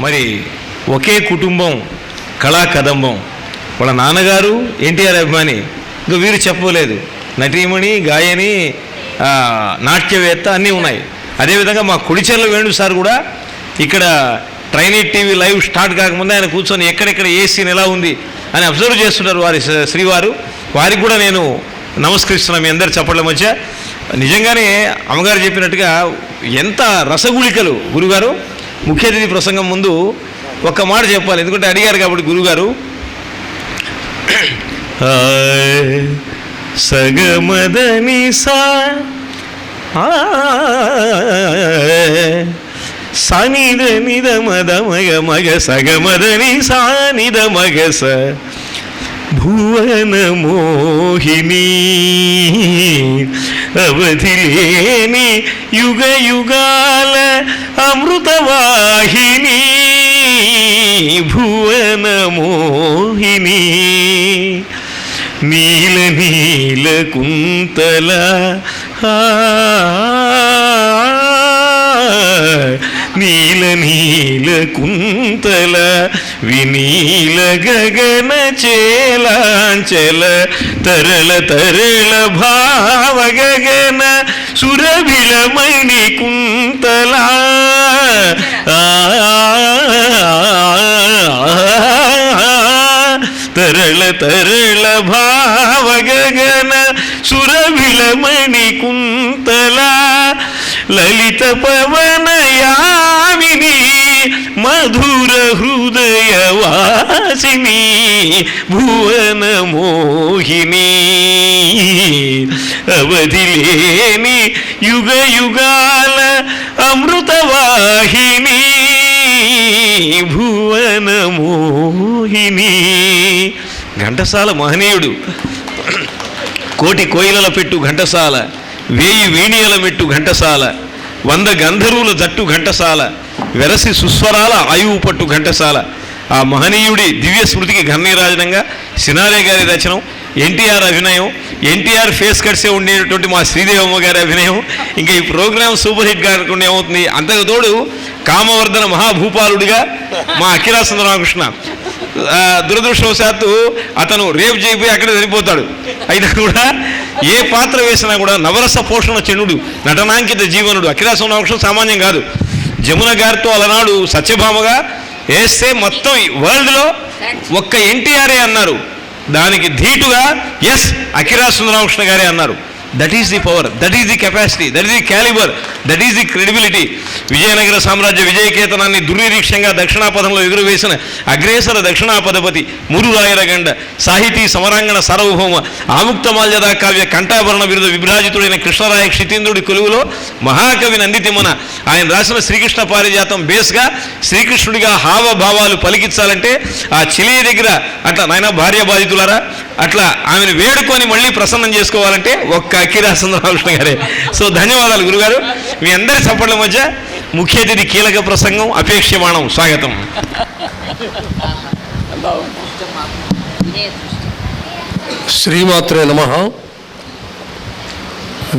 మరి ఒకే కుటుంబం కళా కదంబం. వాళ్ళ నాన్నగారు ఎన్టీఆర్ అభిమాని, ఇంకా వీరు చెప్పలేదు. నటీమణి, గాయని, నాట్యవేత్త అన్నీ ఉన్నాయి. అదేవిధంగా మా కుడిచెర్ల వేణు సార్ కూడా ఇక్కడ ట్రైనిట్ టీవీ లైవ్ స్టార్ట్ కాకముందే ఆయన కూర్చొని ఎక్కడెక్కడ ఏ సీన్ ఎలా ఉంది అని అబ్జర్వ్ చేస్తుంటారు వారి శ్రీవారు. వారికి కూడా నేను నమస్కరిస్తున్నాను మీ అందరి చప్పట్ల మధ్య. నిజంగానే అమ్మగారు చెప్పినట్టుగా ఎంత రసగుళికలు. గురుగారు ముఖ్య అతిథి ప్రసంగం ముందు ఒక్క మాట చెప్పాలి, ఎందుకంటే అడిగారు కాబట్టి గురుగారు. సగమదని సా సనిద నిద మద మగ మగ సగమదని సానిద మగ స భువన మోహిని అవధిలేని యుగ యుగాల అమృతవాహిని భువన మోహిని నీల నీల కుంతల నీల నీల కుంతల వినీల గగన చేలాంచల తరళ తరళ భావ గగన సురభిళమణి కుంతల తరళ తరళ భావ గగన సురభిళమణి కుంతల లలిత పవనయామిని మధుర హృదయ వాసిని భువన మోహిని అవధిలేని యుగ యుగాల అమృతవాహిని భువన మోహిని. ఘంటసాల మహనీయుడు. కోటి కోయిలల పెట్టు ఘంటసాల, 1000 వీణియల మెట్టు ఘంటసాల, 100 గంధర్వుల జట్టు ఘంటసాల, వెరసి సుస్వరాల ఆయువు పట్టు ఘంటసాల. ఆ మహనీయుడి దివ్య స్మృతికి ఘననీరాజనంగా సినారే గారి రచనం, ఎన్టీఆర్ అభినయం, ఎన్టీఆర్ ఫేస్ కట్సే ఉండేటటువంటి మా శ్రీదేవమ్మ గారి అభినయం. ఇంకా ఈ ప్రోగ్రామ్ సూపర్ హిట్ కాకుండా ఏమవుతుంది. అంతకు తోడు కామవర్ధన మహాభూపాలుడిగా మా అఖిలా సుందరరామకృష్ణ. దురదృష్టవశాత్తు అతను రేపు చేయిపోయి అక్కడే సరిపోతాడు. అయినా కూడా ఏ పాత్ర వేసినా కూడా నవరస పోషణ చెన్నుడు, నటనాంకిత జీవనుడు. అఖిలా సుందరరామకృష్ణ సామాన్యం కాదు. జమున గారితో అలనాడు సత్యభామగా వేస్తే మొత్తం వరల్డ్లో ఒక్క ఎన్టీఆర్ఏ అన్నారు. దానికి ధీటుగా ఎస్ అఖిలా సుందరరామకృష్ణ గారే అన్నారు. That is the power, that is the capacity, that is the calibre, that is the credibility. Vijayanagara సామ్రాజ్య విజయకేతనాన్ని దుర్నిరీక్షంగా దక్షిణాపథంలో ఎగురవేసిన అగ్రేసర దక్షిణాపథపతి మురురాయరగండ సాహితీ సమరాంగణ సార్వభౌమ ఆముక్తమాల్యదా కావ్య కంఠాభరణ బిరుద విభ్రాజితుడైన కృష్ణరాయ క్షితీంద్రుడి కొలువులో మహాకవి నందితిమ్మన ఆయన రాసిన శ్రీకృష్ణ పారిజాతం బేస్గా శ్రీకృష్ణుడిగా హావభావాలు పలికించాలంటే ఆ చిలియ దగ్గర అట్లా నాయన భార్య బాధితులారా అట్లా ఆమెను వేడుకొని మళ్ళీ ప్రసన్నం చేసుకోవాలంటే ఒక్క అఖిలా సుందరరామకృష్ణ గారే. సో ధన్యవాదాలు గురుగారు. మీ అందరి చప్పట్ల మధ్య ముఖ్య అతిథి కీలక ప్రసంగం అపేక్షమాణం. స్వాగతం. శ్రీమాత్రే నమః.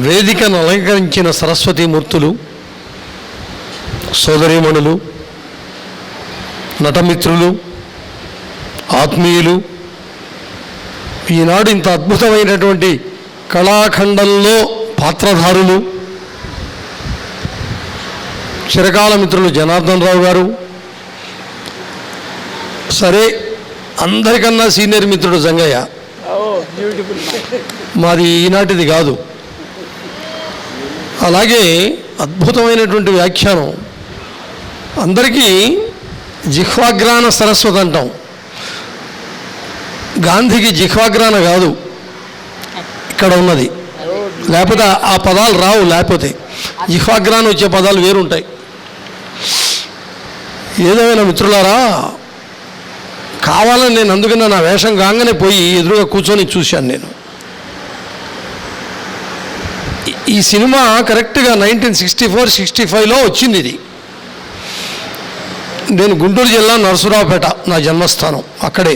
వేదికను అలంకరించిన సరస్వతీమూర్తులు, సోదరీమణులు, నటమిత్రులు, ఆత్మీయులు, ఈనాడు ఇంత అద్భుతమైనటువంటి కళాఖండంలో పాత్రధారులు, చిరకాల మిత్రులు జనార్దన్ రావు గారు, సరే అందరికన్నా సీనియర్ మిత్రుడు జంగయ్య, మాది ఈనాటిది కాదు. అలాగే అద్భుతమైనటువంటి వ్యాఖ్యానం. అందరికీ జిహ్వాగ్రాన సరస్వతి అంటాం, గాంధీకి జిహ్వాగ్రాన కాదు ఇక్కడ ఉన్నది. లేకపోతే ఆ పదాలు రావు, లేకపోతే జిహ్వాగ్రాన వచ్చే పదాలు వేరుంటాయి. ఏదేమైనా మిత్రులారా, కావాలని నేను అందుకన్నా నా వేషం కాగానే పోయి ఎదురుగా కూర్చొని చూశాను. నేను ఈ సినిమా కరెక్ట్గా 1964-65లో వచ్చింది. ఇది నేను గుంటూరు జిల్లా నరసరావుపేట నా జన్మస్థానం. అక్కడే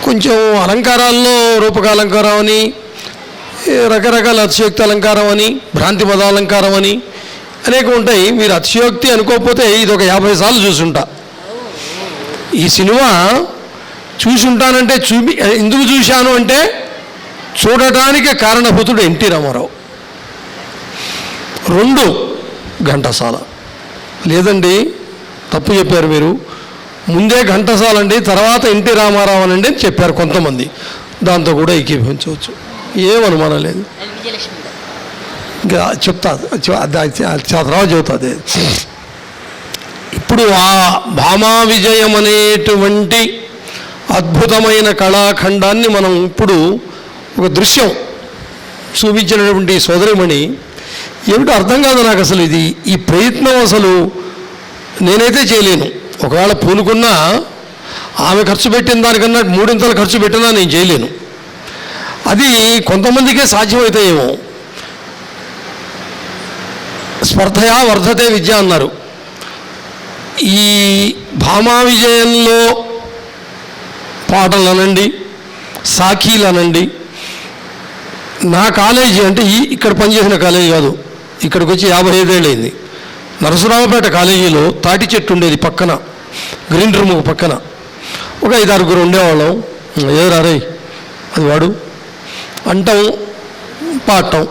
కొంచెం అలంకారాల్లో రూపకాలంకారం అని, రకరకాల అతిశయోక్తి అలంకారం అని, భ్రాంతి పదాలంకారం అని, అనేక ఉంటాయి. మీరు అతిశయోక్తి అనుకోకపోతే ఇది ఒక 50 సార్లు చూసుంటా. ఈ సినిమా చూసుంటానంటే ఎందుకు చూశాను అంటే చూడటానికి కారణభూతుడు ఎన్టీ రామారావు. 2 ఘంటసాల. లేదండి తప్పు చెప్పారు మీరు, ముందే ఘంటసాల అండి తర్వాత ఎన్టీ రామారావు అనండి అని చెప్పారు కొంతమంది. దాంతో కూడా ఏకీభవించవచ్చు, ఏమనుమానం లేదు. ఇంకా చెప్తా తర్వాత చెబుతుంది. ఇప్పుడు ఆ భామా విజయం అనేటువంటి అద్భుతమైన కళాఖండాన్ని మనం ఇప్పుడు ఒక దృశ్యం చూపించినటువంటి సోదరిమణి ఏమిటో అర్థం కాదు నాకు అసలు. ఈ ప్రయత్నం అసలు నేనైతే చేయలేను. ఒకవేళ పూనుకున్నా ఆమె ఖర్చు పెట్టిన దానికన్నా 3 ఖర్చు పెట్టినా నేను చేయలేను. అది కొంతమందికే సాధ్యమవుతాయేమో. స్పర్ధయా వర్ధతే విద్య అన్నారు. ఈ భామా విజయంలో పాటలు అనండి, సాఖీలు అనండి, నా కాలేజీ అంటే ఇక్కడ పనిచేసిన కాలేజీ కాదు, ఇక్కడికి వచ్చి 55 ఏళ్ళు అయింది. నరసరావుపేట కాలేజీలో తాటి చెట్టు ఉండేది పక్కన, గ్రీన్ రూమ్ పక్కన. ఒక 5-6 ఉండేవాళ్ళం. ఏరారే అది వాడు అంటాం, పాడటం,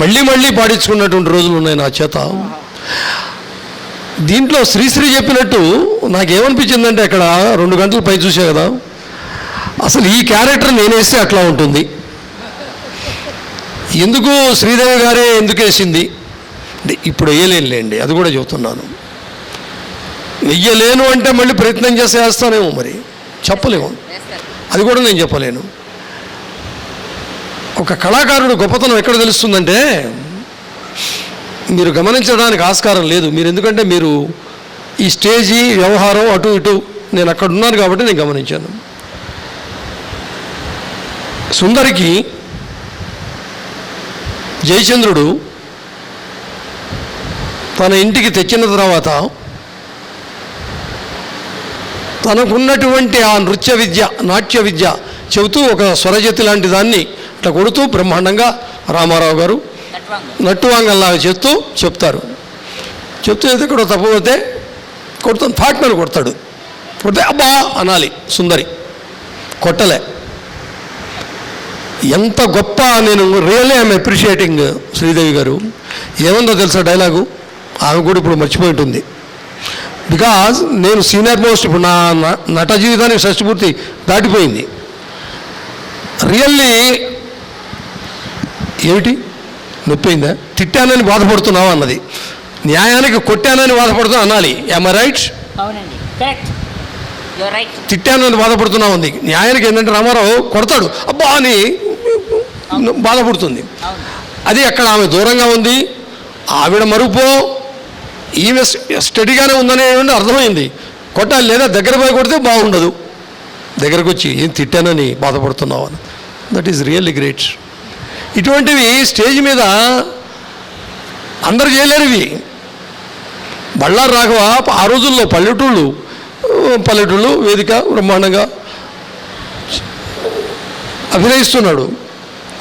మళ్ళీ మళ్ళీ పాడించుకున్నటువంటి రోజులు ఉన్నాయి నా చేత. దీంట్లో శ్రీశ్రీ చెప్పినట్టు నాకేమనిపించిందంటే అక్కడ 2 గంటలు పై చూసా కదా, అసలు ఈ క్యారెక్టర్ నేనేస్తే అట్లా ఉంటుంది. ఎందుకు శ్రీదేవి గారే ఎందుకు వేసింది అంటే ఇప్పుడు వేయలేనులేండి, అది కూడా చెబుతున్నాను. వెయ్యలేను అంటే మళ్ళీ ప్రయత్నం చేస్తే వేస్తానేమో, మరి చెప్పలేము, అది కూడా నేను చెప్పలేను. ఒక కళాకారుడు గొప్పతనం ఎక్కడ తెలుస్తుందంటే మీరు గమనించడానికి ఆస్కారం లేదు. మీరు ఎందుకంటే మీరు ఈ స్టేజీ వ్యవహారం అటు ఇటు నేను అక్కడ ఉన్నాను కాబట్టి నేను గమనించాను. సుందరికి జయచంద్రుడు తన ఇంటికి తెచ్చిన తర్వాత తనకున్నటువంటి ఆ నృత్య విద్య, నాట్య విద్య చెబుతూ ఒక స్వరజతి లాంటి దాన్ని ఇట్లా కొడుతూ బ్రహ్మాండంగా రామారావు గారు నట్టువాంగల్లాగా చేస్తూ చెప్తారు. చెప్తూ అయితే ఇక్కడ తప్పపోతే కొడుతాను, ఫాట్మని కొడతాడు. కొడితే అబ్బా అనాలి సుందరి, కొట్టలే. ఎంత గొప్ప, నేను రియల్లీ ఐఎమ్ అప్రిషియేటింగ్ శ్రీదేవి గారు. ఏముందో తెలుసా డైలాగు, ఆమె కూడా ఇప్పుడు మర్చిపోయి ఉంటుంది. బికాజ్ నేను సీనియర్ మోస్ట్, ఇప్పుడు నా నట జీవితానికి షష్టిపూర్తి దాటిపోయింది. రియల్లీ ఏమిటి నొప్పిందా, తిట్టానని బాధపడుతున్నావు అన్నది. న్యాయానికి కొట్టానని బాధపడుతున్నా అనాలి. Am I right? తిట్టానని బాధపడుతున్నావు ఉంది. న్యాయానికి ఏంటంటే రామారావు కొడతాడు, అబ్బా అని బాధపడుతుంది. అది అక్కడ ఆమె దూరంగా ఉంది, ఆవిడ మరుపో ఈమె స్టడీగానే ఉందనే అర్థమైంది. కొట్టాలి, లేదా దగ్గర పోయి కొడితే బాగుండదు. దగ్గరకు వచ్చి ఏం తిట్టానని బాధపడుతున్నావు అని. That is really great. ఇటువంటివి స్టేజ్ మీద అందరు చేయలేరు. ఇవి బళ్ళారు రాఘవ ఆ రోజుల్లో పల్లెటూళ్ళు వేదిక బ్రహ్మాండంగా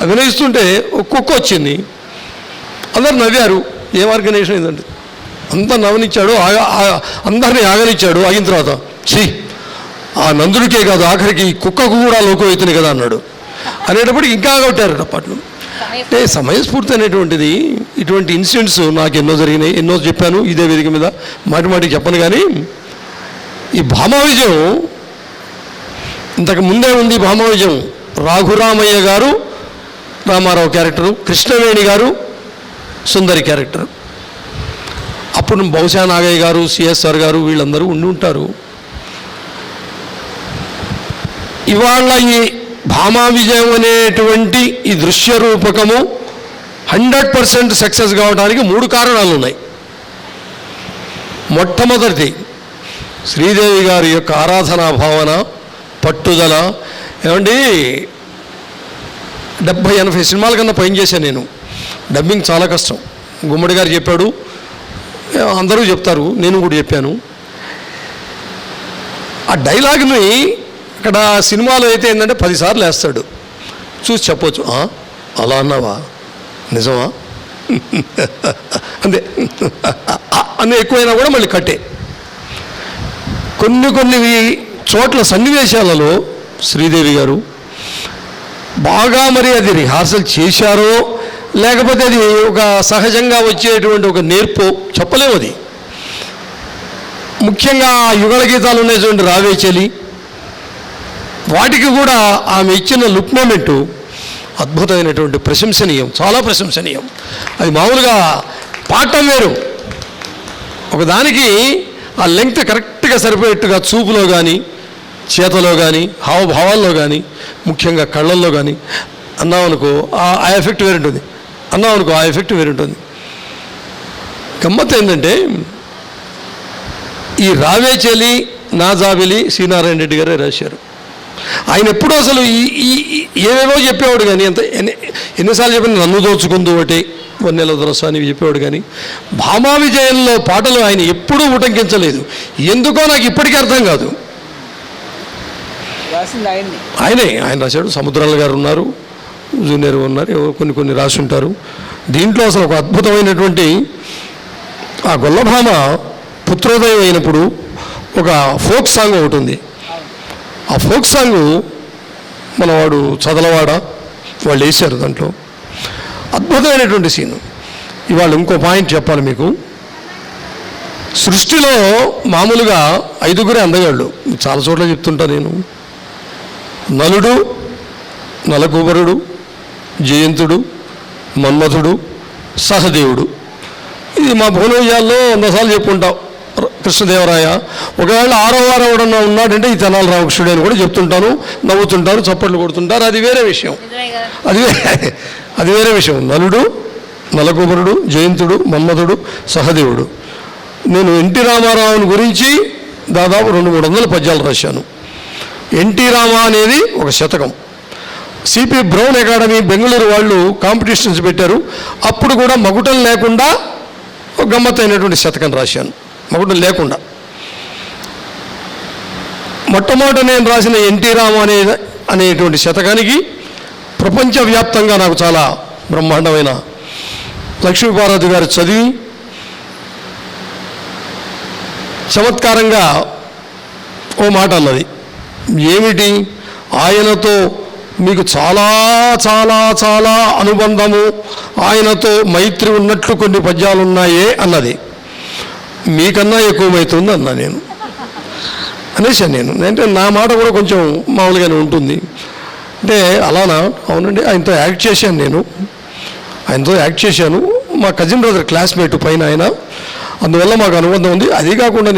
అభినయిస్తుంటే ఒక కుక్క వచ్చింది, అందరు నవ్వారు. ఏం ఆర్గనైజేషన్ ఇదండి, అంతా నవ్వనిచ్చాడు, అందరినీ ఆగనిచ్చాడు. ఆగిన తర్వాత ఆ నందుడికే కాదు ఆఖరికి కుక్కకు కూడా లోకం అవుతుంది కదా అన్నాడు. అనేటప్పుడు ఇంకా కొట్టారు అప్పట్లో. అంటే సమయస్ఫూర్తి అనేటువంటిది, ఇటువంటి ఇన్సిడెంట్స్ నాకు ఎన్నో జరిగినాయి, ఎన్నో చెప్పాను ఇదే వేదిక మీద, మాటికి చెప్పను. కానీ ఈ భామా విజయం ఇంతకు ముందే ఉంది. భామా విజయం రాఘురామయ్య గారు రామారావు క్యారెక్టరు, కృష్ణవేణి గారు సుందరి క్యారెక్టర్. అప్పుడు బహుశా నాగయ్య గారు, సిఎస్ఆర్ గారు వీళ్ళందరూ ఉండి ఉంటారు. ఇవాళ ఈ భామా విజయం అనేటువంటి ఈ దృశ్య రూపకము 100% సక్సెస్ కావడానికి 3 కారణాలు ఉన్నాయి. మొట్టమొదటిది శ్రీదేవి గారి యొక్క ఆరాధనా భావన, పట్టుదల. ఏమండి 70-80 సినిమాల కన్నా పనిచేశాను నేను. డబ్బింగ్ చాలా కష్టం. గుమ్మడి గారు చెప్పాడు, అందరూ చెప్తారు, నేను కూడా చెప్పాను. ఆ డైలాగ్ని ఇక్కడ సినిమాలో అయితే ఏంటంటే 10 సార్లు వేస్తాడు, చూసి చెప్పొచ్చు, అలా అన్నావా, నిజమా అంతే. అన్నీ ఎక్కువైనా కూడా మళ్ళీ కట్టే. కొన్ని చోట్ల సన్నివేశాలలో శ్రీదేవి గారు బాగా మరి అది రిహార్సల్ చేశారో లేకపోతే అది ఒక సహజంగా వచ్చేటువంటి ఒక నేర్పో చెప్పలేము. అది ముఖ్యంగా యుగళ గీతాలు ఉన్నటువంటి రావే చెలి, వాటికి కూడా ఆమె ఇచ్చిన లుక్ మూమెంటు అద్భుతమైనటువంటి ప్రశంసనీయం, చాలా ప్రశంసనీయం. అది మామూలుగా పాడటం వేరు, ఒకదానికి ఆ లెంగ్త్ కరెక్ట్గా సరిపోయేట్టుగా చూపులో కానీ చేతలో కానీ హావభావాల్లో కానీ ముఖ్యంగా కళ్ళల్లో కానీ అన్నామనుకో ఆ ఎఫెక్ట్ వేరుంటుంది, అన్నామనుకో ఆ ఎఫెక్ట్ వేరుంటుంది. గమ్మత్ ఏంటంటే ఈ రావే చెలి నా జాబిలి సి నారాయణ రెడ్డి గారే రాశారు. ఆయన ఎప్పుడూ అసలు ఏవేవో చెప్పేవాడు కానీ ఎన్నిసార్లు చెప్పిన నన్ను దోచుకుందు ఒకటి వన్నెల దొరస అని చెప్పేవాడు కానీ భామా విజయంలో పాటలు ఆయన ఎప్పుడూ ఉటంకించలేదు. ఎందుకో నాకు ఇప్పటికీ అర్థం కాదు. ఆయన రాశాడు. సముద్రాల గారు ఉన్నారు, జూనియర్ ఉన్నారు, కొన్ని రాసి ఉంటారు. దీంట్లో అసలు ఒక అద్భుతమైనటువంటి ఆ గొల్లభామ పుత్రోదయం అయినప్పుడు ఒక ఫోక్ సాంగ్ ఒకటి ఉంది. ఆ ఫోక్ సాంగ్ మనవాడు చదలవాడ వాళ్ళు వేశారు. దాంట్లో అద్భుతమైనటువంటి సీను. ఇవాళ ఇంకో పాయింట్ చెప్పాలి మీకు. సృష్టిలో మామూలుగా 5గురే అందగాళ్ళు, చాలా చోట్ల చెప్తుంటా నేను. నలుడు, నలకుబరుడు, జయంతుడు, మన్మథుడు, సహదేవుడు. ఇది మా భువనవిజయాల్లో 100 సార్లు చెప్పుకుంటాం. కృష్ణదేవరాయ ఒకవేళ 6వ వారం ఎవడన్నా ఉన్నాడంటే ఈ తెనాలి రామకృష్ణుడు అని కూడా చెప్తుంటాను. నవ్వుతుంటారు, చప్పట్లు కొడుతుంటారు. అది వేరే విషయం, అది వేరే విషయం. నలుడు, నలకుబరుడు, జయంతుడు, మన్మథుడు, సహదేవుడు. నేను ఎన్టీ రామారావుని గురించి దాదాపు 200-300 పద్యాలు రాశాను. ఎన్టీ రామా అనేది ఒక శతకం. సిపి బ్రౌన్ అకాడమీ బెంగళూరు వాళ్ళు కాంపిటీషన్స్ పెట్టారు. అప్పుడు కూడా మగుటం లేకుండా ఒక గమ్మత్తైనటువంటి శతకం రాశాను, మగుటం లేకుండా. మొట్టమొదట నేను రాసిన ఎన్టీ రామా అనేటువంటి శతకానికి ప్రపంచవ్యాప్తంగా నాకు చాలా బ్రహ్మాండమైన లక్ష్మీపార్వతి గారు చదివి చమత్కారంగా ఓ మాట అన్నది. ఏమిటి? ఆయనతో మీకు చాలా చాలా చాలా అనుబంధము, ఆయనతో మైత్రి ఉన్నట్లు కొన్ని పద్యాలు ఉన్నాయే అన్నది. మీకన్నా ఎక్కువ మైత్రి ఉంది అన్నా నేను అనేసాను. నేను అంటే నా మాట కూడా కొంచెం మామూలుగానే ఉంటుంది. అంటే అలానా? అవునండి, ఆయనతో యాక్ట్ చేశాను, ఆయనతో యాక్ట్ చేశాను. మా కజిన్ బ్రదర్ క్లాస్మేట్ పైన ఆయన, అందువల్ల మాకు అనుబంధం ఉంది. అది కాకుండా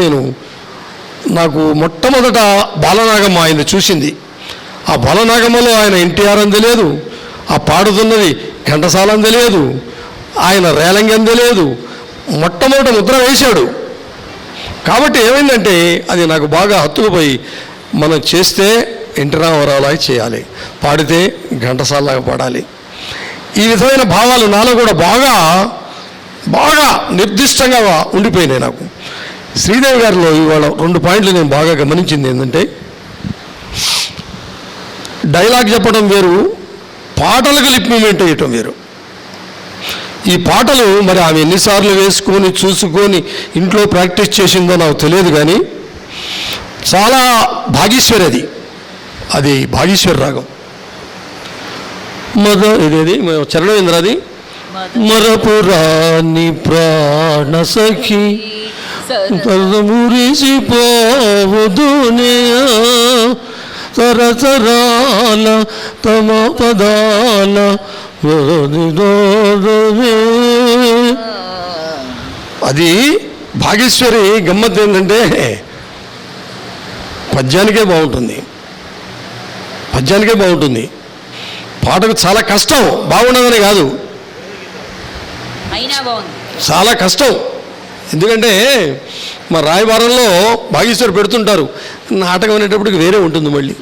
నాకు మొట్టమొదట బాలనాగమ్మ ఆయన చూసింది. ఆ బాలనాగమ్మలో ఆయన ఎన్టీఆర్ అని తెలియదు, ఆ పాడుతున్నది ఘంటసాల అని తెలియదు, ఆయన రేలంగి అని తెలియదు. మొట్టమొదట ముద్ర వేశాడు. కాబట్టి ఏమైందంటే అది నాకు బాగా హత్తుకుపోయి, మనం చేస్తే ఎన్టీ రామారావులాగా చేయాలి, పాడితే ఘంటసాలలాగా పాడాలి. ఈ విధమైన భావాలు నాలో కూడా బాగా బాగా నిర్దిష్టంగా ఉండిపోయినాయి నాకు. శ్రీదేవి గారిలో ఇవాళ 2 పాయింట్లు నేను బాగా గమనించింది ఏంటంటే, డైలాగ్ చెప్పడం వేరు, పాటలకు లిప్ మూమెంట్ వేయటం వేరు. ఈ పాటలు మరి ఆమె ఎన్నిసార్లు వేసుకొని చూసుకొని ఇంట్లో ప్రాక్టీస్ చేసిందో నాకు తెలియదు, కానీ చాలా భాగీశ్వరి అది భాగీశ్వరి రాగం. ఇదేది చరణం ఏంద్రది? మరపురాని ప్రాణ సఖి మురిసిపోవుదునే తరతరాల తమ పదాల. అది భాగేశ్వరి గమ్మత్ ఏంటంటే పద్యానికే బాగుంటుంది, పాటకు చాలా కష్టం. బాగుండదని కాదు, చాలా కష్టం. ఎందుకంటే మా రాయబారంలో భాగేశ్వరి పెడుతుంటారు, నాటకం అనేటప్పటికి వేరే ఉంటుంది. మళ్ళీ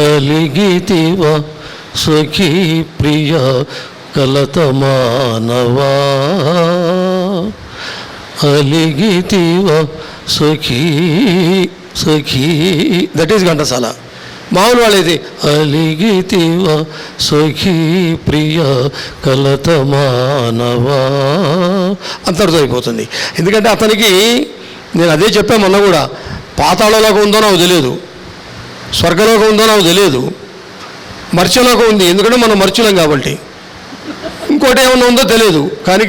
అలిగితివా సఖీ ప్రియ కలత మానవా, అలిగితివా సఖీ, దట్ ఈస్ ఘంటసాల. మామూలు వాళ్ళైతే అలిగితివా సఖీ ప్రియ కలత మానవా అంతటితో అయిపోతుంది. ఎందుకంటే అతనికి నేను అదే చెప్పాను మొన్న కూడా, పాతాళలోకం ఉందో నాకు తెలియదు, స్వర్గలోకం ఉందో నాకు తెలియదు, మర్త్యలోకం ఉంది, ఎందుకంటే మనం మర్చులం కాబట్టి. ఇంకోటి ఏమన్నా ఉందో తెలియదు, కానీ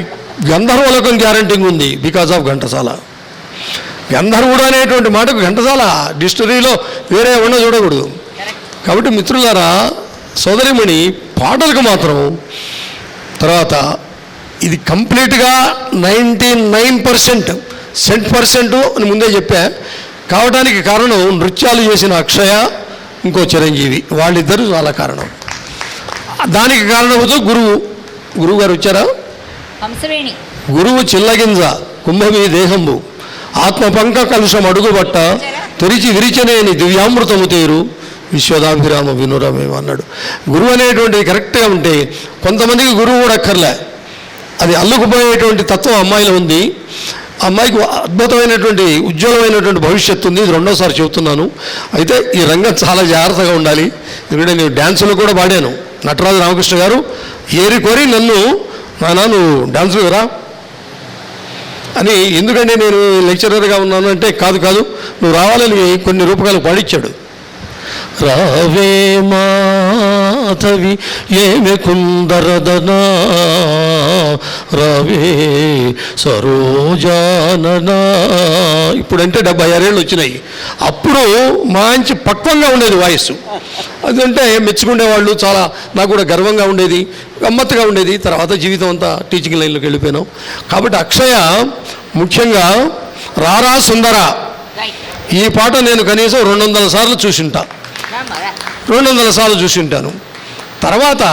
గంధర్వలోకం గ్యారంటీగా ఉంది బికాజ్ ఆఫ్ ఘంటసాల. గంధర్వుడు అనేటువంటి మాటకు ఘంటసాల డిక్షనరీలో వేరే ఏమన్నా చూడకూడదు. కాబట్టి మిత్రులారా, సోదరిమణి పాటలకు మాత్రం తర్వాత ఇది కంప్లీట్గా 99% 100% అని ముందే చెప్పా. కావడానికి కారణం నృత్యాలు చేసిన అక్షయ, ఇంకో చిరంజీవి, వాళ్ళిద్దరూ చాలా కారణం. దానికి కారణమవుతూ గురువు గారు వచ్చారా? గురువు చిల్లగింజ కుంభమీ దేహంబు ఆత్మపంక కలుషం అడుగుబట్ట తెరిచి విరిచనేని దివ్యామృతము తేరు విశ్వదాభిరామ వినురమేమో అన్నాడు. గురువు అనేటువంటిది కరెక్ట్గా ఉంటే కొంతమందికి గురువు కూడా అక్కర్లే, అది అల్లుకుపోయేటువంటి తత్వం అమ్మాయిలో ఉంది. అమ్మాయికి అద్భుతమైనటువంటి ఉజ్వలమైనటువంటి భవిష్యత్తు ఉంది. ఇది రెండోసారి చెబుతున్నాను. అయితే ఈ రంగం చాలా జాగ్రత్తగా ఉండాలి. ఎందుకంటే నేను డ్యాన్సులో కూడా పాడాను. నటరాజు రామకృష్ణ గారు ఏరి కోరి నన్ను, నానా నువ్వు డ్యాన్సులు రా అని, ఎందుకంటే నేను లెక్చరర్గా ఉన్నాను అంటే, కాదు నువ్వు రావాలని కొన్ని రూపకాలు పాడిచ్చాడు. రావే మాధవి ఏమి కుందరదనా రావే సరోజాననా. ఇప్పుడంటే 76 ఏళ్ళు వచ్చినాయి. అప్పుడు మంచి పక్వంగా ఉండేది వాయిస్. అదంటే మెచ్చుకునేవాళ్ళు, చాలా నాకు కూడా గర్వంగా ఉండేది, గమ్మత్తుగా ఉండేది. తర్వాత జీవితం అంతా టీచింగ్ లైన్లోకి వెళ్ళిపోయాను. కాబట్టి అక్షయ ముఖ్యంగా రారా సుందర ఈ పాట నేను కనీసం 200 సార్లు చూసింటా, 200 సార్లు చూసింటాను. తర్వాత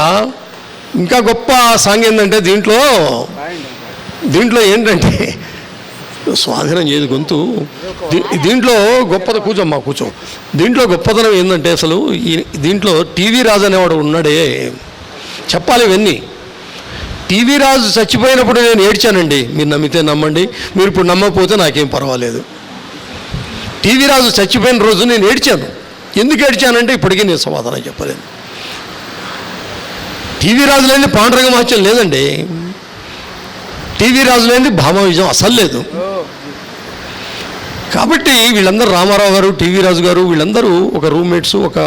ఇంకా గొప్ప సాంగ్ ఏంటంటే దీంట్లో ఏంటంటే స్వాధీనం చేయదు గొంతు. దీంట్లో గొప్పది కూర్చో. దీంట్లో గొప్పతనం ఏంటంటే అసలు దీంట్లో టీవీ రాజు అనేవాడు ఉన్నాడే, చెప్పాలి ఇవన్నీ. టీవీ రాజు చచ్చిపోయినప్పుడు నేను ఏడ్చానండి. మీరు నమ్మితే నమ్మండి, మీరు ఇప్పుడు నమ్మకపోతే నాకేం పర్వాలేదు. టీవీ రాజు చచ్చిపోయిన రోజు నేను ఏడ్చాను. ఎందుకు ఏడ్చానంటే ఇప్పటికీ నేను సమాధానం చెప్పలేను. టీవీ రాజు లేని పాండురంగ మహత్యం లేదండి, టీవీ రాజు లేని భామా విజయం అసలు లేదు. కాబట్టి వీళ్ళందరూ రామారావు గారు, టీవీ రాజు గారు, వీళ్ళందరూ ఒక రూమ్మేట్స్, ఒక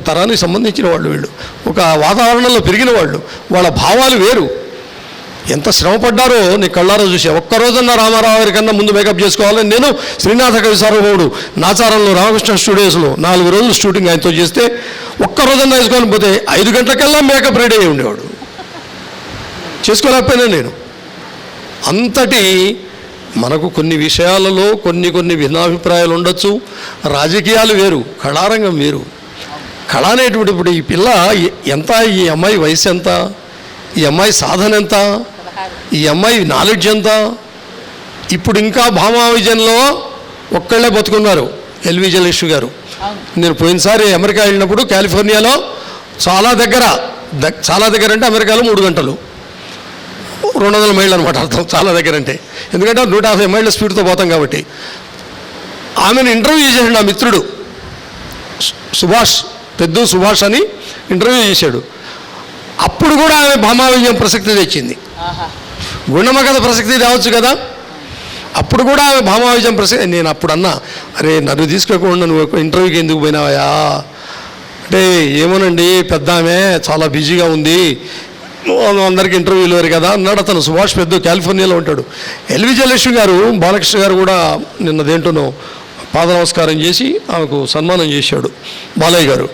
తరానికి సంబంధించిన వాళ్ళు. వీళ్ళు ఒక వాతావరణంలో పెరిగిన వాళ్ళు. వాళ్ళ భావాలు వేరు. ఎంత శ్రమపడ్డారో నేను కళ్ళారో చూసా. ఒక్కరోజన్నా రామారావు గారి కన్నా ముందు మేకప్ చేసుకోవాలని నేను శ్రీనాథ కవి సార్వభౌముడు నాచారంలో రామకృష్ణ స్టూడియోస్లో 4 రోజులు షూటింగ్ ఆయనతో చేస్తే ఒక్కరోజన్నా వేసుకోవాలని పోతే 5 గంటలకల్లా మేకప్ రెడీ అయి ఉండేవాడు. చేసుకోలేకపోయినా నేను. అంతటి మనకు కొన్ని విషయాలలో కొన్ని భిన్నాభిప్రాయాలు ఉండొచ్చు. రాజకీయాలు వేరు, కళారంగం వేరు. కళ అనేటువంటి ఇప్పుడు ఈ పిల్ల ఎంత, ఈ అమ్మాయి వయసు ఎంత, ఈ అమ్మాయి సాధన ఎంత, ఈ అమ్మాయి నాలెడ్జ్ ఎంత. ఇప్పుడు ఇంకా భామా విజయంలో ఒక్కళ్ళే బతుకున్నారు, ఎల్ విజయలక్ష్మి గారు. నేను పోయినసారి అమెరికా వెళ్ళినప్పుడు కాలిఫోర్నియాలో చాలా దగ్గర అంటే అమెరికాలో 3 గంటలు, 200 మైళ్ళు అనమాట అర్థం. చాలా దగ్గర అంటే ఎందుకంటే 150 మైళ్ళ స్పీడ్తో పోతాం కాబట్టి. ఆమెను ఇంటర్వ్యూ చేశాడు నా మిత్రుడు సుభాష్ అని ఇంటర్వ్యూ చేశాడు. అప్పుడు కూడా ఆమె భామా విజయం ప్రసక్తి తెచ్చింది. గుండమ్మ కథ ప్రసక్తి తేవచ్చు కదా. అప్పుడు కూడా ఆమె భామా విజయం ప్రసక్తి. నేను అప్పుడు అన్నా, అరే నన్ను తీసుకోకుండా నువ్వు ఇంటర్వ్యూకి ఎందుకు పోయినావా అంటే, ఏమోనండి పెద్ద ఆమె చాలా బిజీగా ఉంది, అందరికి ఇంటర్వ్యూలు లేరు కదా అన్నాడు. అతను సుభాష్ పెద్ద కాలిఫోర్నియాలో ఉంటాడు. ఎల్ విజయలక్ష్మి గారు, బాలకృష్ణ గారు కూడా నిన్న దేంట్లోనో పాద నమస్కారం చేసి ఆమెకు సన్మానం చేశాడు బాలయ్య గారు.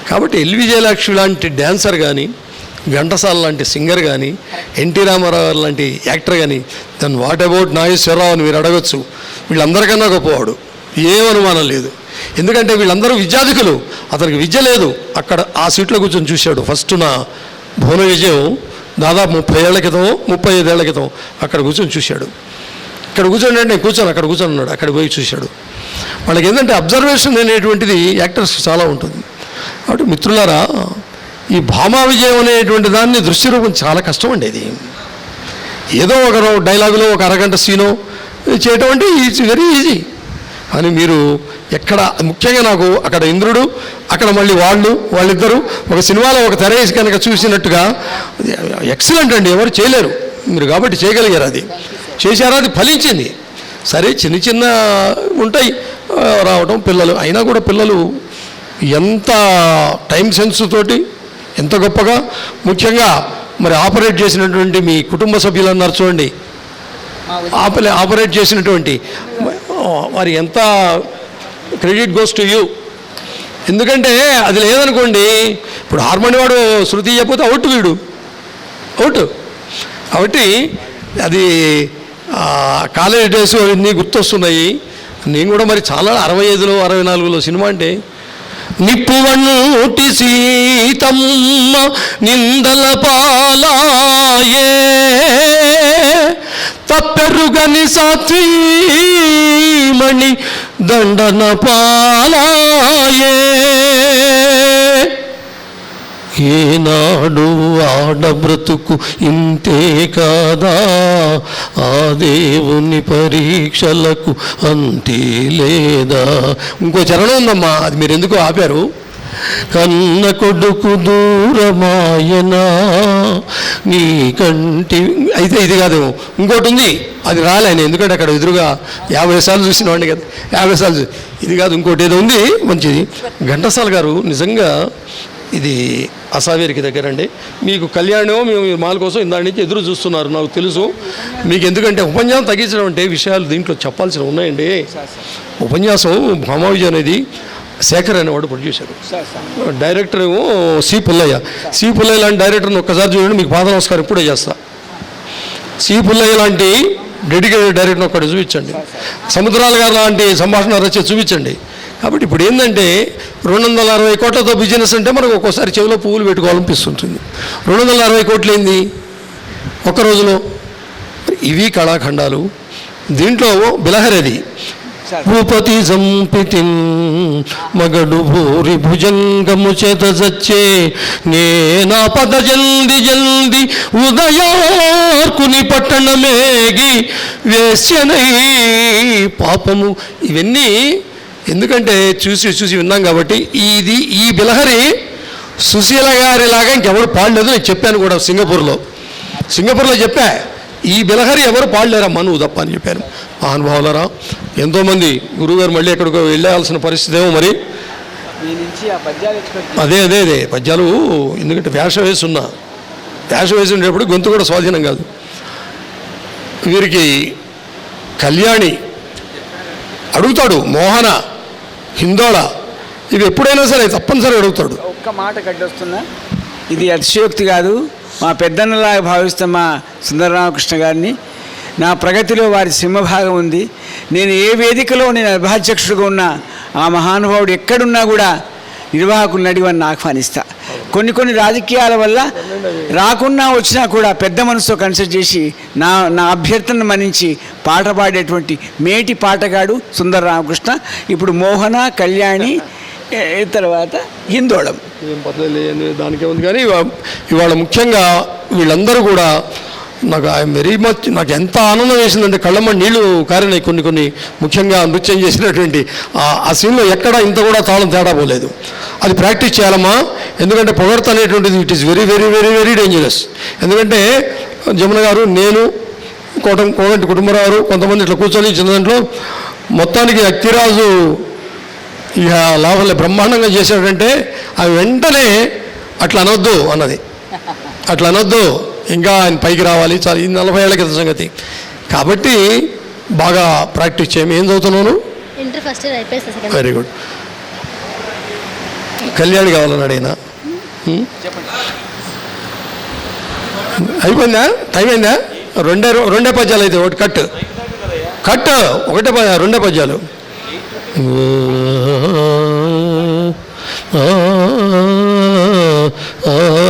కాబట్టి ఎల్ విజయలక్ష్మి లాంటి డ్యాన్సర్ కానీ, ఘంటసాల లాంటి సింగర్ కానీ, ఎన్టీ రామారావు లాంటి యాక్టర్ కానీ, దాన్ని వాట్ అబౌట్ నాగేశ్వరరావు అని మీరు అడగచ్చు. వీళ్ళందరికన్నా గొప్పవాడు, ఏం అనుమానం లేదు. ఎందుకంటే వీళ్ళందరూ విద్యాధికులు, అతనికి విద్య లేదు. అక్కడ ఆ సీట్లో కూర్చొని చూశాడు. ఫస్ట్ నా భువన విజయం దాదాపు 30 ఏళ్ల క్రితం, 35 ఏళ్ల క్రితం అక్కడ కూర్చొని చూశాడు. ఇక్కడ కూర్చోండి అంటే నేను కూర్చొని అక్కడ కూర్చొని ఉన్నాడు. అక్కడ పోయి చూశాడు. వాళ్ళకి ఏంటంటే అబ్జర్వేషన్ అనేటువంటిది యాక్టర్స్ చాలా ఉంటుంది. కాబట్టి మిత్రులారా, ఈ భామా విజయం అనేటువంటి దాన్ని దృశ్య రూపం చాలా కష్టం అండి. ఇది ఏదో ఒక డైలాగులో ఒక అరగంట సీనో చేయటం అంటే ఈజ్ వెరీ ఈజీ. అని మీరు ఎక్కడ ముఖ్యంగా నాకు అక్కడ ఇంద్రుడు, అక్కడ మళ్ళీ వాళ్ళిద్దరూ ఒక సినిమాలో ఒక తెర వేసి కనుక చూసినట్టుగా ఎక్సలెంట్ అండి, ఎవరు చేయలేరు, మీరు కాబట్టి చేయగలిగారు. అది చేశారా, అది ఫలించింది. సరే చిన్న చిన్న ఉంటాయి రావటం, పిల్లలు అయినా కూడా పిల్లలు ఎంత టైం సెన్స్ తోటి ఎంత గొప్పగా, ముఖ్యంగా మరి ఆపరేట్ చేసినటువంటి మీ కుటుంబ సభ్యులు అన్నారు చూడండి, ఆపరేట్ చేసినటువంటి మరి ఎంత క్రెడిట్ గోస్ టు యూ. ఎందుకంటే అది లేదనుకోండి, ఇప్పుడు హార్మోని వాడు శృతి చెప్పితే అవుట్, వీడు అవుట్. కాబట్టి అది కాలేజ్ డేస్ అన్నీ గుర్తొస్తున్నాయి. నేను కూడా మరి చాలా 65లో 64లో సినిమా అంటే నిప్పువన్నూటి సీతమ్మ నిందల పాలాయే, తప్పెరుగని సాత్వీమణి దండన పాలాయే, ఏనాడు ఆడబ్రతుకు ఇంతే కాదా, ఆ దేవుని పరీక్షలకు అంతే లేదా. ఇంకో చరణం ఉందమ్మా, అది మీరు ఎందుకు ఆపారు. కన్న కొడుకు దూరమాయనా నీ కంటి, అయితే ఇది కాదు ఇంకోటి ఉంది, అది రాలేను ఎందుకంటే అక్కడ ఎదురుగా 50 సార్లు చూసిన వాడిని కదా, 50 సార్లు. ఇది కాదు ఇంకోటి ఏదో ఉంది మంచిది. ఘంటసాల గారు నిజంగా ఇది అసావేరికి దగ్గర అండి, మీకు కళ్యాణం మేము మాల కోసం ఇందాడి నుంచి ఎదురు చూస్తున్నారు నాకు తెలుసు. మీకు ఎందుకంటే ఉపన్యాసం తగ్గించడం అంటే విషయాలు దీంట్లో చెప్పాల్సిన ఉన్నాయండి. ఉపన్యాసం భామావిజయ్ అనేది శేఖర్ అనేవాడు ప్రొడ్యూసర్, డైరెక్టర్ ఏమో సి పుల్లయ్య. సి పుల్లయ్య లాంటి డైరెక్టర్ని ఒక్కసారి చూడండి, మీకు పాద నమస్కారం ఇప్పుడే చేస్తా. సి పుల్లయ్య లాంటి డెడికేటెడ్ డైరెక్టర్ని ఒక్కటి చూపించండి, సముద్రాల గారు లాంటి సంభాషణ రచన చూపించండి. కాబట్టి ఇప్పుడు ఏంటంటే 260 కోట్లతో బిజినెస్ అంటే మనకు ఒక్కోసారి చెవిలో పువ్వులు పెట్టుకోవాలనిపిస్తుంటుంది. 260 కోట్లు ఏంది ఒక్క రోజులో. ఇవి కళాఖండాలు. దీంట్లో బిలహరది భూపతి సంపితి మగడు భూరి భుజంగము చేత చచ్చే, నేనా పద జల్ది జల్ది ఉదయార్కుని పట్టణమేగి వేశ్యనై పాపము. ఇవన్నీ ఎందుకంటే చూసి విన్నాం కాబట్టి. ఈ బిలహరి సుశీల గారిలాగా ఇంకెవరు పాడలేదు. నేను చెప్పాను కూడా సింగపూర్లో చెప్పా, ఈ బిలహరి ఎవరు పాడలేరమ్మా నువ్వు తప్ప అని చెప్పాను. మహానుభావులరా, ఎంతోమంది గురువుగారు మళ్ళీ ఎక్కడికో వెళ్ళాల్సిన పరిస్థితి ఏమో మరి. అదే పద్యాలు ఎందుకంటే వేషం వేసి ఉండేప్పుడు గొంతు కూడా స్వాధీనం కాదు. వీరికి కళ్యాణి అడుగుతాడు, మోహన, హిందోళ, ఇవి ఎప్పుడైనా సరే తప్పనిసరి అడుగుతాడు. ఒక్క మాట కట్టొస్తున్నా, ఇది అతిశయోక్తి కాదు, మా పెద్దన్నలాగా భావిస్తాం మా సుందరరామకృష్ణ గారిని. నా ప్రగతిలో వారి సింహభాగం ఉంది. నేను ఏ వేదికలో నేను అధ్యక్షుడిగా ఉన్నా ఆ మహానుభావుడు ఎక్కడున్నా కూడా నిర్వాహకులను అడిగి ఆహ్వానిస్తా. కొన్ని రాజకీయాల వల్ల రాకున్నా వచ్చినా కూడా పెద్ద మనసుతో కన్సల్ట్ చేసి నా అభ్యర్థనను మన్నించి పాట పాడేటువంటి మేటి పాటగాడు సుందర రామకృష్ణ. ఇప్పుడు మోహన, కళ్యాణి, తర్వాత హిందోళం. ఏం పర్లేదు, దానికే ఉంది. కానీ ఇవాళ ముఖ్యంగా వీళ్ళందరూ కూడా నాకు వెరీ మచ్, నాకు ఎంత ఆనందం వేసిందంటే కళ్ళమ్మ నీళ్లు కారినాయి. కొన్ని ముఖ్యంగా నృత్యం చేసినటువంటి ఆ సీన్లో ఎక్కడ ఇంత కూడా తాళం తేడా పోలేదు. అది ప్రాక్టీస్ చేయాలమ్మా, ఎందుకంటే పొగడ్త అనేటువంటిది it is very very very very dangerous. ఎందుకంటే జమున గారు, నేను, కోగంటి కుటుంబరావు, కొంతమంది ఇట్లా కూర్చొని చిన్న దాంట్లో మొత్తానికి అక్కిరాజు ఇక లాభంలో బ్రహ్మాండంగా చేశాడంటే అవి వెంటనే అట్లా అనొద్దు అన్నది, అట్లా అనొద్దు, ఇంకా ఆయన పైకి రావాలి. చాలా ఈ 40 ఏళ్ల క్రితం సంగతి. కాబట్టి బాగా ప్రాక్టీస్ చేయము. ఏం చదువుతున్నాను? Very good. కళ్యాణి కావాలన్నాడు ఆయన. అయిపోయిందా? టైం అయిందా? రెండే పద్యాలు అయితే ఒకటి కట్ ఒకటే రెండే పద్యాలు.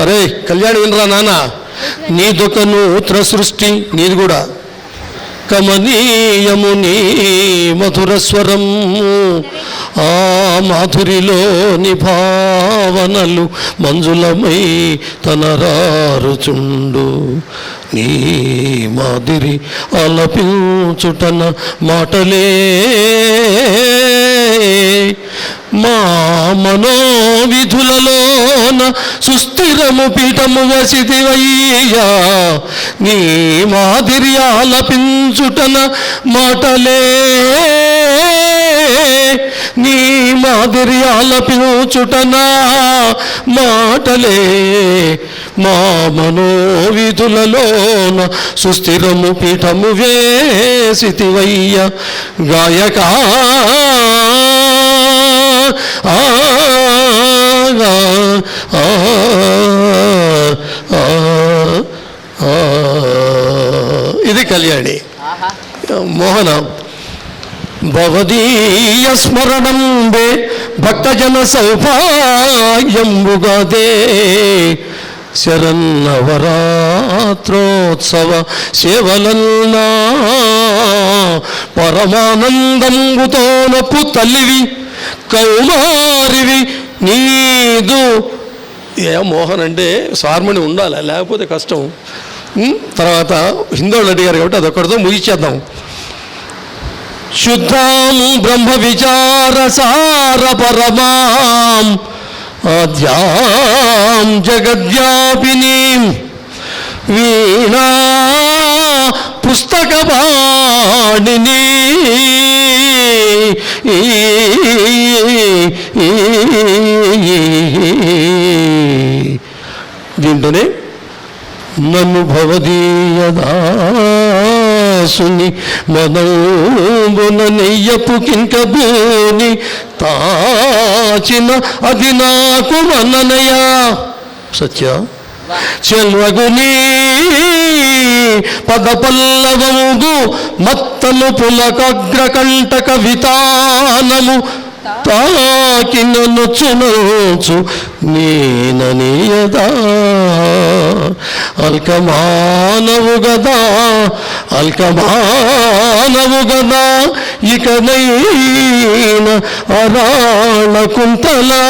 అరే కళ్యాణి వినరా నాన్న, నీదొక నూత్ర సృష్టి, నీది కూడా కమనీయము నీ మధుర స్వరం, ఆ మాధురిలోని భావనలు మంజులమై తనరారుచుండు, నీ మాదిరి ఆలపించుటన మాటలే మా మనోవిధులలోన సుస్థిరము పీఠము వసిదివయ్యా నీ మాదిరి ఆలపించుటన మాటలే నీ మాదిరి ఆలపించుటన మాటలే మా మనోవిధులలోన సుస్థిరము పీఠము వేసితివయ్య గాయకా ఇది కళ్యాణి. మోహన భవదీయ స్మరణంబే భక్తజన సౌభాగ్యంబుగాదే శరన్నవరాత్రోత్సవ సేవలన్నా పరమానందంబుతోనపు తల్లివి కౌమారివి నీదు. ఏ మోహన్ అంటే సార్మణి ఉండాలి, లేకపోతే కష్టం. తర్వాత హిందోళ్ళు అడిగారు కాబట్టి అదొక్కడితో ముగిచేద్దాం. శుద్ధాం బ్రహ్మ విచార సార పరమాం ఆద్యాం జగద్వ్యాపినీం వీణా పుస్తకవాణిని దీంట్లోనే నన్ను భవదీయదాసుని మనంబున నెయ్యపు కింకబూని తాచిన అది నాకు మననయా సత్య చెల్వగుని పదపల్లవంబు మత్తలు పులకగ్రకంటక వితానము తాకి నొచ్చు నేననియదా అల్కమానవు గదా ఇకనైన అరాళ కుంతలా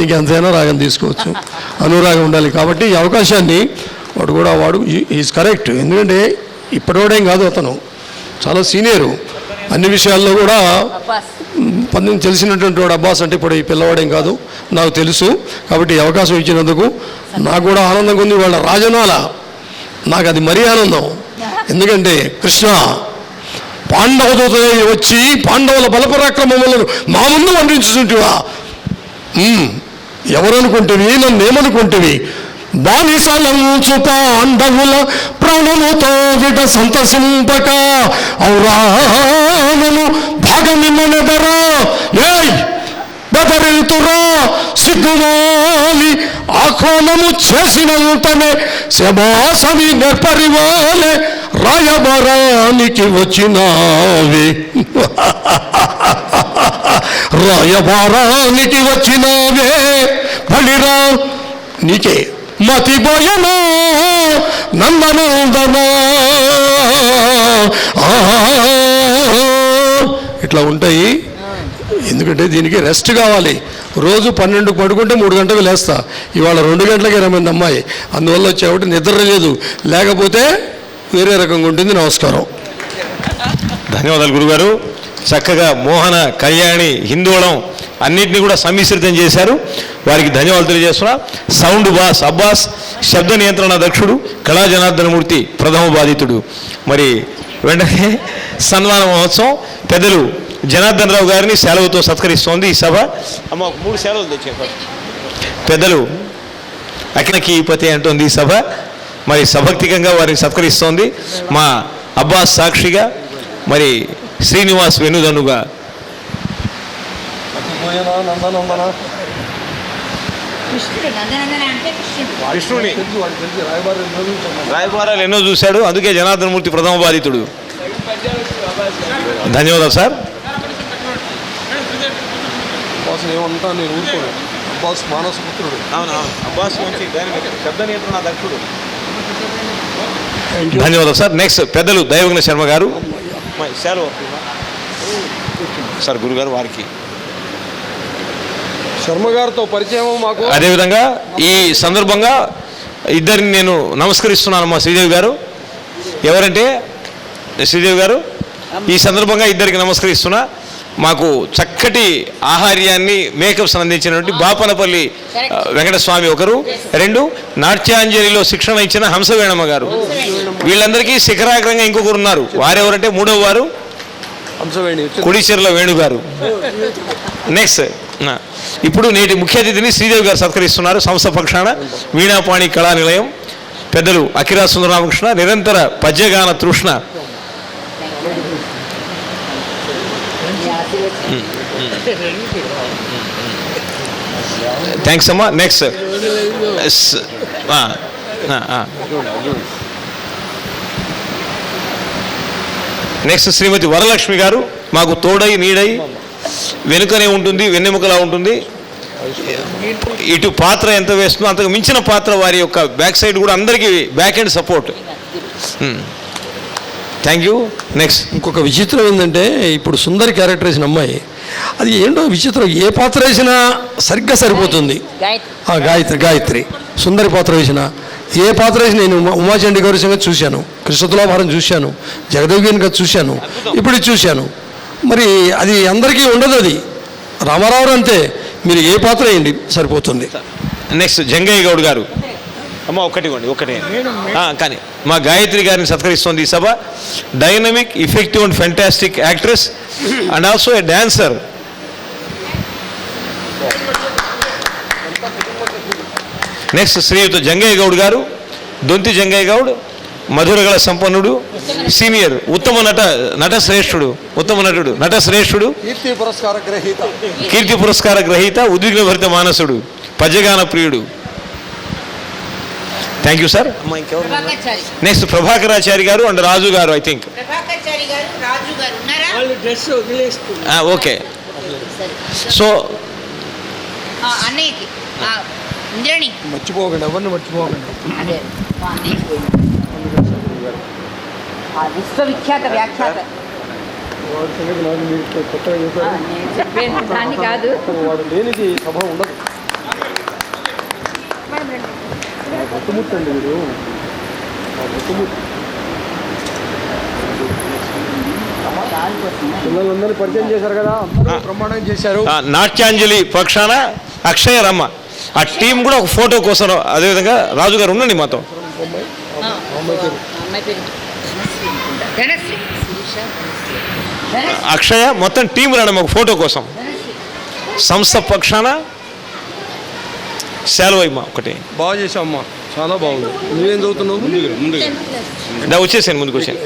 ఇక ఎంతైనా రాగం తీసుకోవచ్చు, అనురాగం ఉండాలి. కాబట్టి ఈ అవకాశాన్ని వాడు ఈజ్ కరెక్ట్. ఎందుకంటే ఇప్పటివాడేం కాదు, అతను చాలా సీనియరు అన్ని విషయాల్లో కూడా. తెలిసినటువంటి వాడు అబ్బాస్ అంటే ఇప్పుడు ఈ పిల్లవాడేం కాదు, నాకు తెలుసు. కాబట్టి ఈ అవకాశం ఇచ్చినందుకు నాకు కూడా ఆనందంగా ఉంది. వాళ్ళ రాజనాల నాకు అది మరీ ఆనందం. ఎందుకంటే కృష్ణ పాండవతో వచ్చి పాండవుల బలపరాక్రమములను మా ముందు వర్ణించుతుంటివా? ఎవరనుకుంటేవి, నన్నేమనుకుంటేవి? బానిసలంచు పాండవుల ప్రాణముతో విడ సంతసింపక ఔరానను భాగమిమ్మనెదరా ఏయ్ బెదరిల్తురా సిగ్గువాలి ఆహ్వానము చేసినంతనే శబాసమి నెప్పరివాలే రాయబారానికి వచ్చినావే రాయబారానికి వచ్చినావే బలిరా నీకే మతిపోయనా నందనందనా. ఇట్లా ఉంటాయి. ఎందుకంటే దీనికి రెస్ట్ కావాలి. రోజు 12 పడుకుంటే 3 గంటలకు లేస్తా. ఇవాళ 2 గంటలకే రమ్మింది అమ్మాయి. అందువల్ల వచ్చేవాటి నిద్ర లేదు, లేకపోతే వేరే రకంగా ఉంటుంది. నమస్కారం. ధన్యవాదాలు గురుగారు. చక్కగా మోహన, కళ్యాణి, హిందోళం అన్నింటినీ కూడా సమ్మిశ్రితం చేశారు. వారికి ధన్యవాదాలు తెలియజేస్తున్నా. సౌండ్ బాస్ అబ్బాస్, శబ్ద నియంత్రణ దక్షుడు కళా జనార్దనమూర్తి ప్రథమ బాధితుడు. మరి వెంటనే సన్మాన మహోత్సవం పెద్దలు జనార్దన్ రావు గారిని సెలవుతో సత్కరిస్తోంది ఈ సభ. అమ్మ 3 సెలవులు తెచ్చారు పెద్దలు. అఖిలకీపతి అంటోంది ఈ సభ. మరి సభక్తికంగా వారిని సత్కరిస్తోంది మా అబ్బాస్ సాక్షిగా, మరి శ్రీనివాస్ వెనుదనుగా. కృష్ణుని రాయబారాలు ఎన్నో చూశాడు, అందుకే జనార్దనమూర్తి ప్రథమ బాధితుడు. ధన్యవాదాలు సార్. ఏమంటా నేను ఊరుకోను. అబ్బాస్ మానస పుత్రుడు. అబ్బాస్ శబ్ద నియంత్రణ దక్షుడు. ధన్యవాదాలు సార్. నెక్స్ట్ పెద్దలు దైవజ్ఞ శర్మ గారు. సార్ గురుగారు వారికి శర్మ గారితో పరిచయం మాకు. అదేవిధంగా ఈ సందర్భంగా ఇద్దరిని నేను నమస్కరిస్తున్నాను. మా శ్రీదేవి గారు ఎవరంటే శ్రీదేవి గారు ఈ సందర్భంగా ఇద్దరికి నమస్కరిస్తున్నా. మాకు చక్కటి ఆహార్యాన్ని మేకప్స్ అందించినటువంటి బాపనపల్లి వెంకటస్వామి ఒకరు, రెండు నాట్యాంజలిలో శిక్షణ ఇచ్చిన హంసవేణమ్మ గారు. వీళ్ళందరికీ శిఖరాగ్రంగా ఇంకొకరు ఉన్నారు. వారెవరంటే మూడవ వారు కొడిచెర్ల వేణు గారు. నెక్స్ట్ ఇప్పుడు నేటి ముఖ్య అతిథిని శ్రీదేవి గారు సత్కరిస్తున్నారు. సంస్థ పక్షాన వీణాపాణి కళా నిలయం పెద్దలు అఖిరా సుందరరామకృష్ణ, నిరంతర పద్యగాన తృష్ణ. థ్యాంక్స్ అమ్మా. నెక్స్ట్ నెక్స్ట్ శ్రీమతి వరలక్ష్మి గారు మాకు తోడై నీడై వెనుకనే ఉంటుంది, వెన్నెముకలా ఉంటుంది. ఇటు పాత్ర ఎంత వేస్తుందో అంతకు మించిన పాత్ర వారి యొక్క బ్యాక్ సైడ్ కూడా అందరికీ back and support. Thank you. Next ఇంకొక విచిత్రం ఏంటంటే ఇప్పుడు సుందరి క్యారెక్టర్ వేసిన అమ్మాయి, అది ఏంటో విచిత్రం, ఏ పాత్ర వేసినా సరిగ్గా సరిపోతుంది. గాయత్రి సుందరి పాత్ర వేసిన, ఏ పాత్ర వేసిన, నేను ఉమాచండి గౌరీ సంగతి చూశాను, కృష్ణతులాభారం చూశాను, జగదేవిని గారు చూశాను, ఇప్పుడు చూశాను. మరి అది అందరికీ ఉండదు. అది రామారావు అంతే, మీరు ఏ పాత్ర వేయండి సరిపోతుంది. నెక్స్ట్ జంగయ్య గౌడ్ గారు. అమ్మ ఒకటే కానీ మా గాయత్రి గారిని సత్కరిస్తోంది ఈ సభ. Dynamic, effective and fantastic actress and also a dancer. Next శ్రీయుత జంగయ్య గౌడ్ గారు, దొంతి జంగయ్య గౌడ్, మధురగల సంపన్నుడు, సీనియర్, ఉత్తమ నటశ్రేష్ఠుడు, ఉత్తమ నటుడు, నటశ్రేష్ఠుడు, కీర్తి పురస్కార గ్రహీత, ఉద్విగ్నభరిత మానసుడు, పద్యగాన ప్రియుడు. Thank you sir. Next Prabhakarachari గారు అండ్ రాజు గారు. I think okay. సో మర్చిపోకండి, ఎవరిని మర్చిపోకండి. విశ్వవిఖ్యాత వ్యాఖ్యాత కాదు, వాడు లేనిది సభ ఉండదు. ముట్టుముట్టండి మీరు, పిల్లలందరినీ పరిచయం చేశారు కదా, బ్రహ్మాండంగా చేశారు. నాట్యాంజలి పక్షాన అక్షయ రమ్మ, ఆ టీం కూడా ఒక ఫోటో కోసం. అదేవిధంగా రాజు గారు ఉండండి మాతో. అక్షయ మొత్తం టీం రండి మాకు ఫోటో కోసం. సంస్థ పక్షాన శాలువైమ్మ ఒకటి. బాగా చేసావమ్మా, చాలా బాగుంది. నువ్వేం చదువుతున్నావు? ముందుగా వచ్చేసాను, ముందుకు వచ్చాను.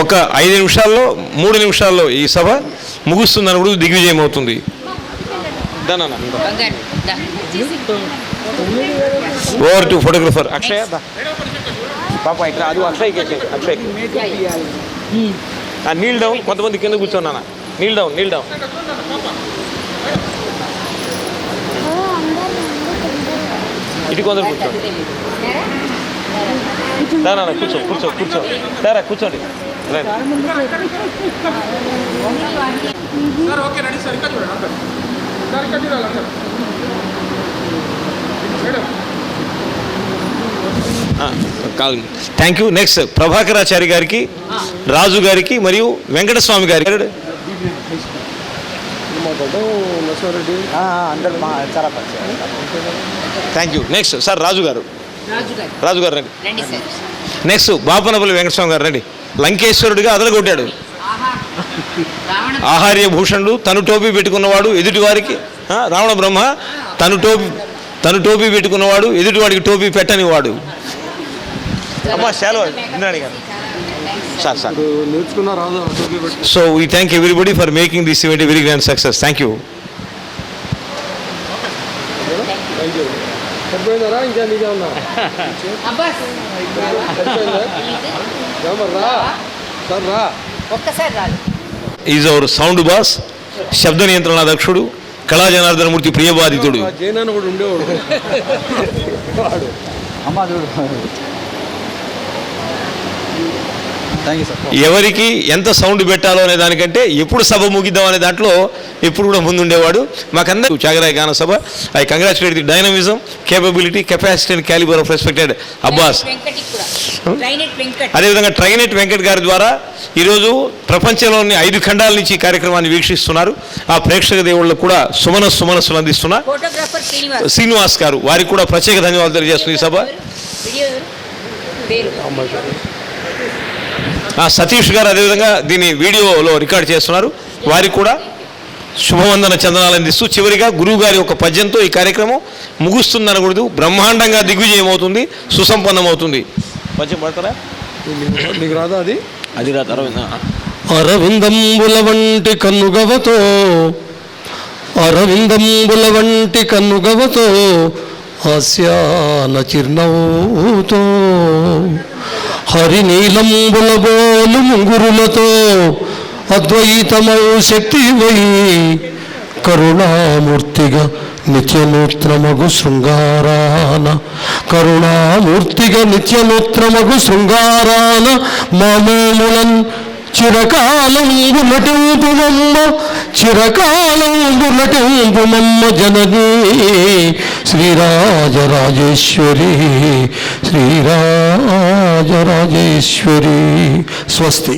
ఒక 5 నిమిషాల్లో 3 నిమిషాల్లో ఈ సభ ముగుస్తుందని కూడా దిగ్విజయం అవుతుంది. Over to photographer Akshay. పాప ఇక్కడ అది అక్షయ్ నీల్ డౌన్. కొంతమంది కింద కూర్చోన్నా. నీల్ డౌన్. ఇటు కొందరు కూర్చోండి. కూర్చో దారా కూర్చోండి. Thank you. నెక్స్ట్ ప్రభాకరాచారి గారికి, రాజు గారికి మరియు వెంకటస్వామి గారికి. Thank you. నెక్స్ట్ సార్ రాజు గారు రండి. నెక్స్ట్ బాపనపల్లి వెంకటస్వామి గారు రండి. లంకేశ్వరుడిగా అదలగొట్టాడు. ఆహార్య భూషణుడు, తను టోపీ పెట్టుకున్నవాడు ఎదుటివారికి. రావణ బ్రహ్మ తను టోపీ పెట్టుకున్నవాడు, ఎదుటివాడికి టోపీ పెట్టని వాడు. అమ్మా శాలువ ఇంద్రాణి గారు. Sir so we thank everybody for making this event a very grand success. Thank you. Is our sound boss, శబ్ద నియంత్రణ దక్షుడు, కళా జనార్దనమూర్తి ప్రియబాధితుడు. Thank you sir. ఎవరికి ఎంత సౌండ్ పెట్టాలో అనే దానికంటే ఎప్పుడు సభ ముగిద్దాం అనే దాంట్లో ఎప్పుడు కూడా ముందుండేవాడు. మాకందరూ చాగరాయ గాన సభ. I congratulate the dynamism, capability, capacity and calibre of respected Abbas. అదేవిధంగా ట్రైనెట్ వెంకట్ గారి ద్వారా ఈరోజు ప్రపంచంలోని 5 ఖండాల నుంచి ఈ కార్యక్రమాన్ని వీక్షిస్తున్నారు. ఆ ప్రేక్షక దేవుళ్ళకు కూడా సుమనస్సులు అందిస్తున్న శ్రీనివాస్ గారు, వారికి కూడా ప్రత్యేక ధన్యవాదాలు తెలియజేస్తుంది ఈ సభ. సతీష్ గారు అదేవిధంగా దీన్ని వీడియోలో రికార్డ్ చేస్తున్నారు. వారికి కూడా శుభవందన చందనాలు అందిస్తూ చివరిగా గురువు గారి ఒక పద్యంతో ఈ కార్యక్రమం ముగుస్తుందనకూడదు, బ్రహ్మాండంగా దిగ్విజయం అవుతుంది, సుసంపన్నం అవుతుంది. పద్యం పడతారా? నీకు రాదా అది? అది రా తర్వాత. అరవిందంబుల వంటి కన్నుగవతో, అరవిందంబుల వంటి కన్నుగవతో, హాస్యాన చిరునవ్వుతో, హరినీలంబుల బోలు ముంగురులతో, అద్వైతమౌ శక్తి వై, కరుణామూర్తిగా నిత్యనూత్నమగు శృంగారాన, కరుణామూర్తిగా నిత్యనూత్నమగు శృంగారాన, మామూములన్ చిరకాలంబు నటింపుమమ్మ, చిరకాలంబు నటింపుమమ్మ జననీ శ్రీరాజరాజేశ్వరి, శ్రీరాజరాజేశ్వరి. స్వస్తి.